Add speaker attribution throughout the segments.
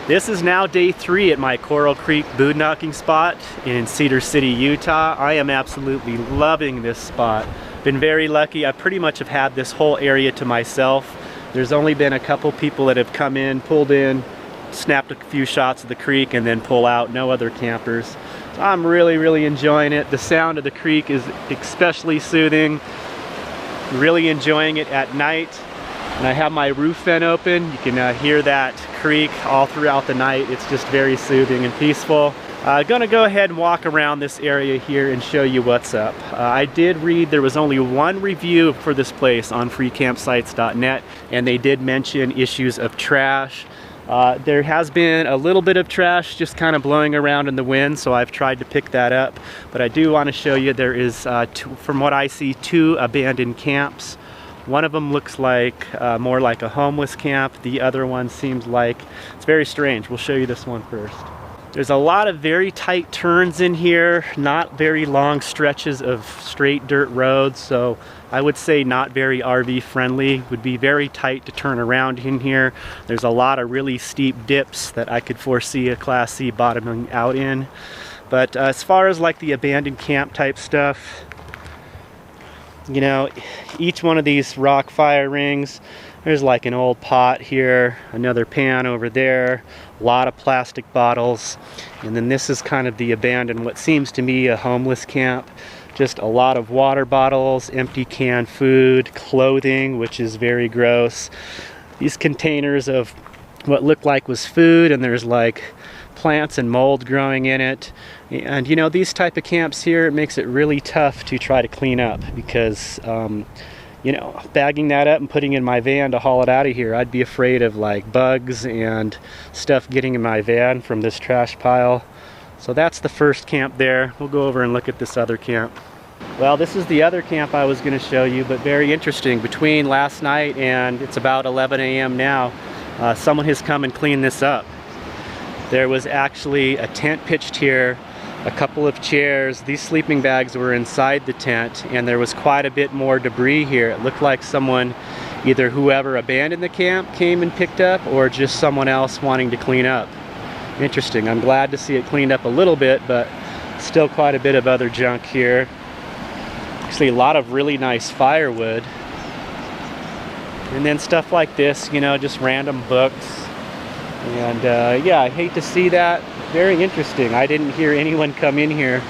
Speaker 1: This is now day 3 at my Coral Creek boondocking spot in Cedar City, Utah. I am absolutely loving this spot. Been very lucky. I pretty much have had this whole area to myself. There's only been a couple people that have come in, pulled in, snapped a few shots of the creek and then pull out. No other campers. So I'm really enjoying it. The sound of the creek is especially soothing. Really enjoying it at night. And I have my roof vent open. You can hear that creek all throughout the night. It's just very soothing and peaceful. Gonna go ahead and walk around this area here and show you what's up. I did read there was only one review for this place on freecampsites.net, and they did mention issues of trash. There has been a little bit of trash just kind of blowing around in the wind, so I've tried to pick that up. But I do want to show you there is, from what I see, 2 abandoned camps. One of them looks like more like a homeless camp. The other one seems like, it's very strange. We'll show you this one first. There's a lot of very tight turns in here, not very long stretches of straight dirt roads, so I would say not very RV friendly. Would be very tight to turn around in here. There's a lot of really steep dips that I could foresee a Class C bottoming out in. But as far as like the abandoned camp type stuff, you know, each one of these rock fire rings, there's like an old pot here, another pan over there, a lot of plastic bottles, and then this is kind of the abandoned, what seems to me a homeless camp. Just a lot of water bottles, empty canned food, clothing, which is very gross. These containers of what looked like was food, and there's like plants and mold growing in it. And you know, these type of camps here, it makes it really tough to try to clean up because you know, bagging that up and putting it in my van to haul it out of here, I'd be afraid of like bugs and stuff getting in my van from this trash pile. So that's the first camp there. We'll go over and look at this other camp. Well, this is the other camp I was going to show you, but very interesting. Between last night and it's about 11 a.m. now, someone has come and cleaned this up. There was actually a tent pitched here, a couple of chairs. These sleeping bags were inside the tent, and there was quite a bit more debris here. It looked like someone, either whoever abandoned the camp came and picked up, or just someone else wanting to clean up. Interesting. I'm glad to see it cleaned up a little bit, but still quite a bit of other junk here. Actually, a lot of really nice firewood. And then stuff like this, you know, just random books. And yeah, I hate to see that. Very interesting. I didn't hear anyone come in here,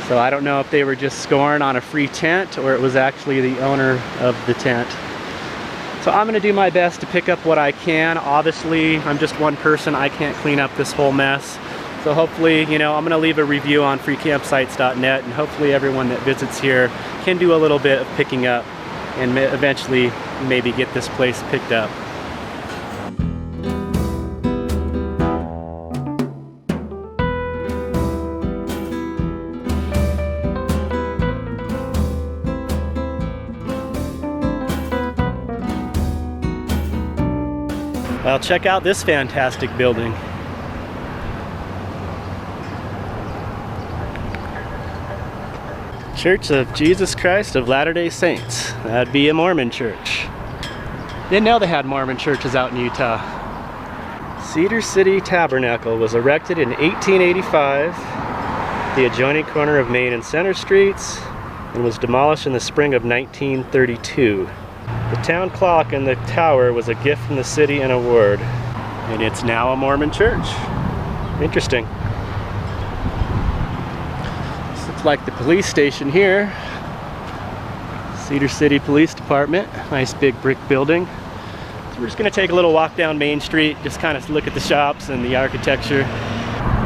Speaker 1: so I don't know if they were just scoring on a free tent or it was actually the owner of the tent. So I'm going to do my best to pick up what I can. Obviously, I'm just one person. I can't clean up this whole mess. So hopefully, you know, I'm going to leave a review on freecampsites.net, and hopefully everyone that visits here can do a little bit of picking up and eventually maybe get this place picked up. Well, check out this fantastic building. Church of Jesus Christ of Latter-day Saints. That'd be a Mormon church. Didn't know they had Mormon churches out in Utah. Cedar City Tabernacle was erected in 1885, the adjoining corner of Main and Center Streets, and was demolished in the spring of 1932. The town clock in the tower was a gift from the city and award, and it's now a Mormon church. Interesting. This looks like the police station here. Cedar City Police Department. Nice big brick building. So we're just going to take a little walk down Main Street, just kind of look at the shops and the architecture.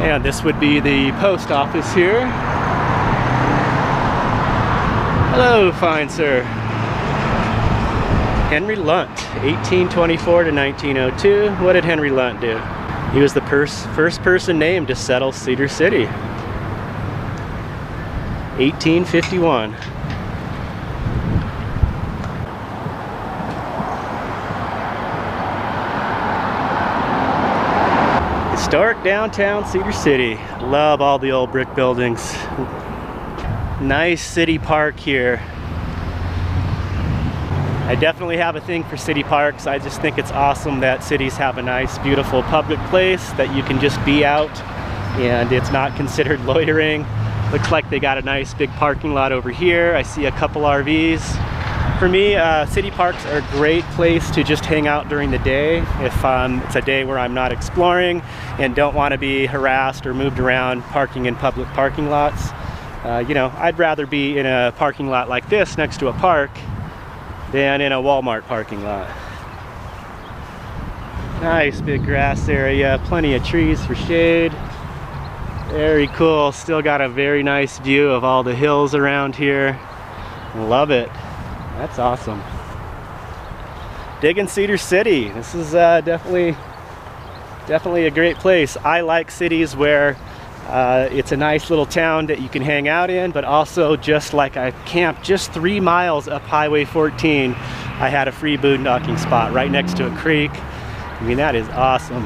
Speaker 1: And this would be the post office here. Hello, fine sir. Henry Lunt, 1824 to 1902. What did Henry Lunt do? He was the first person named to settle Cedar City. 1851. Historic downtown Cedar City. Love all the old brick buildings. Nice city park here. I definitely have a thing for city parks. I just think it's awesome that cities have a nice, beautiful public place that you can just be out and it's not considered loitering. Looks like they got a nice big parking lot over here. I see a couple RVs. For me, city parks are a great place to just hang out during the day if it's a day where I'm not exploring and don't want to be harassed or moved around parking in public parking lots. You know, I'd rather be in a parking lot like this next to a park than in a Walmart parking lot. Nice big grass area, plenty of trees for shade. Very cool. Still got a very nice view of all the hills around here. Love it. That's awesome. Digging Cedar City. This is definitely a great place. I like cities where it's a nice little town that you can hang out in, but also just like I camped just 3 miles up Highway 14, I had a free boondocking spot right next to a creek. I mean, that is awesome.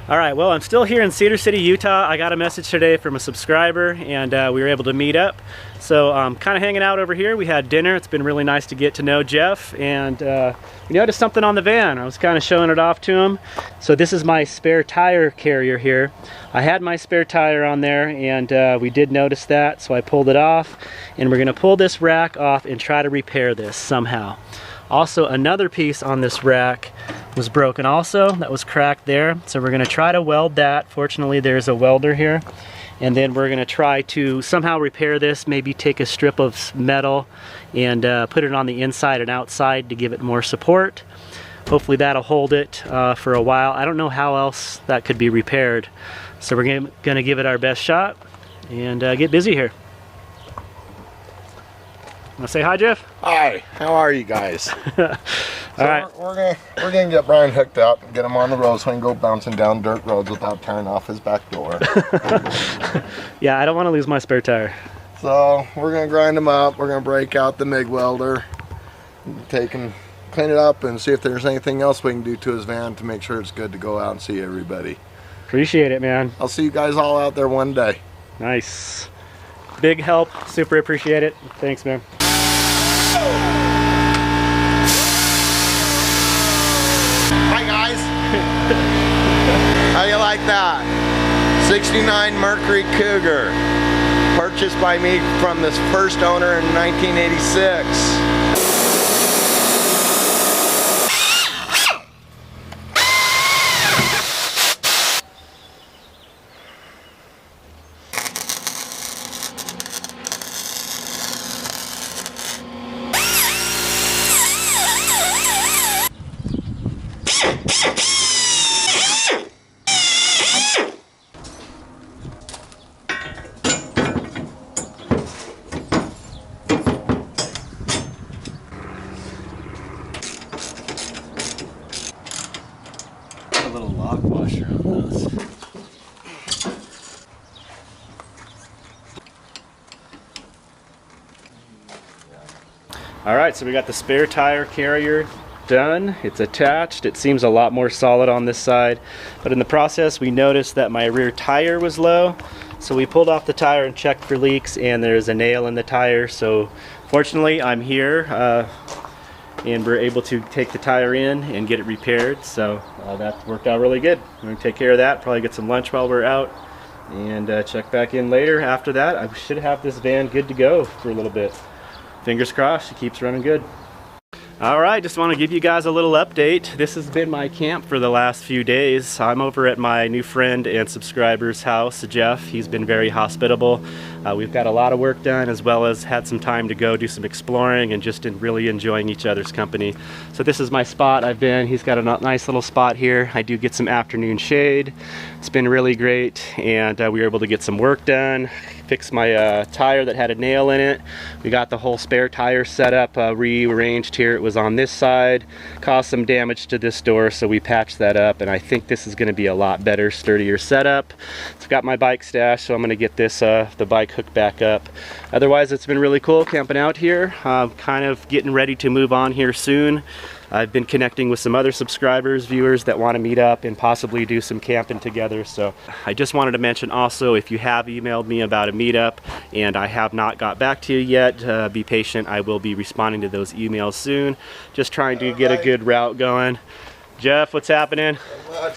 Speaker 1: All right, well, I'm still here in Cedar City, Utah. I got a message today from a subscriber and we were able to meet up. So I'm kind of hanging out over here. We had dinner. It's been really nice to get to know Jeff, and we noticed something on the van. I was kind of showing it off to him. So this is my spare tire carrier here. I had my spare tire on there and we did notice that, so I pulled it off, and we're gonna pull this rack off and try to repair this somehow. Also, another piece on this rack was broken also, that was cracked there. So we're gonna try to weld that. Fortunately, there's a welder here. And then we're gonna try to somehow repair this, maybe take a strip of metal and put it on the inside and outside to give it more support. Hopefully that'll hold it for a while. I don't know how else that could be repaired. So we're gonna give it our best shot and get busy here. Want to say hi, Jeff?
Speaker 2: Hi, how are you guys?
Speaker 1: All right.
Speaker 2: We're gonna get Brian hooked up and get him on the road so he can go bouncing down dirt roads without tearing off his back door.
Speaker 1: Yeah, I don't want to lose my spare tire.
Speaker 2: So we're gonna grind him up. We're gonna break out the MIG welder, take him, clean it up, and see if there's anything else we can do to his van to make sure it's good to go out and see everybody.
Speaker 1: Appreciate it, man.
Speaker 2: I'll see you guys all out there one day.
Speaker 1: Nice. Big help. Super appreciate it. Thanks, man.
Speaker 2: Hi guys. How you like that? 69 Mercury Cougar, purchased by me from this first owner in 1986.
Speaker 1: A little lock washer on those. All right, so we got the spare tire carrier done. It's attached. It seems a lot more solid on this side, but in the process we noticed that my rear tire was low, so we pulled off the tire and checked for leaks, and there's a nail in the tire. So fortunately I'm here and we're able to take the tire in and get it repaired. So that worked out really good. We're gonna take care of that, probably get some lunch while we're out, and check back in later. After that, I should have this van good to go for a little bit. Fingers crossed, it keeps running good. All right, just want to give you guys a little update. This has been my camp for the last few days. I'm over at my new friend and subscriber's house, Jeff. He's been very hospitable. We've got a lot of work done, as well as had some time to go do some exploring and just really enjoying each other's company. So this is my spot I've been. He's got a nice little spot here. I do get some afternoon shade. It's been really great, and we were able to get some work done. Fixed my tire that had a nail in it. We got the whole spare tire set up, rearranged here. It was on this side, caused some damage to this door, so we patched that up, and I think this is going to be a lot better, sturdier setup. I've got my bike stashed, so I'm going to get this the bike hooked back up. Otherwise, it's been really cool camping out here. Kind of getting ready to move on here soon. I've been connecting with some other subscribers, viewers that want to meet up and possibly do some camping together. So I just wanted to mention also, if you have emailed me about a MeetUp, and I have not got back to you yet. Be patient, I will be responding to those emails soon. Just trying to get a good route going. Jeff, what's happening?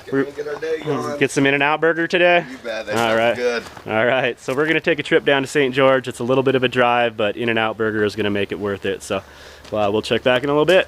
Speaker 2: Get our day going.
Speaker 1: Get some In-N-Out burger today?
Speaker 2: You bet, that
Speaker 1: All right.
Speaker 2: good.
Speaker 1: All right, so we're gonna take a trip down to St. George. It's a little bit of a drive, but In-N-Out burger is gonna make it worth it. So we'll check back in a little bit.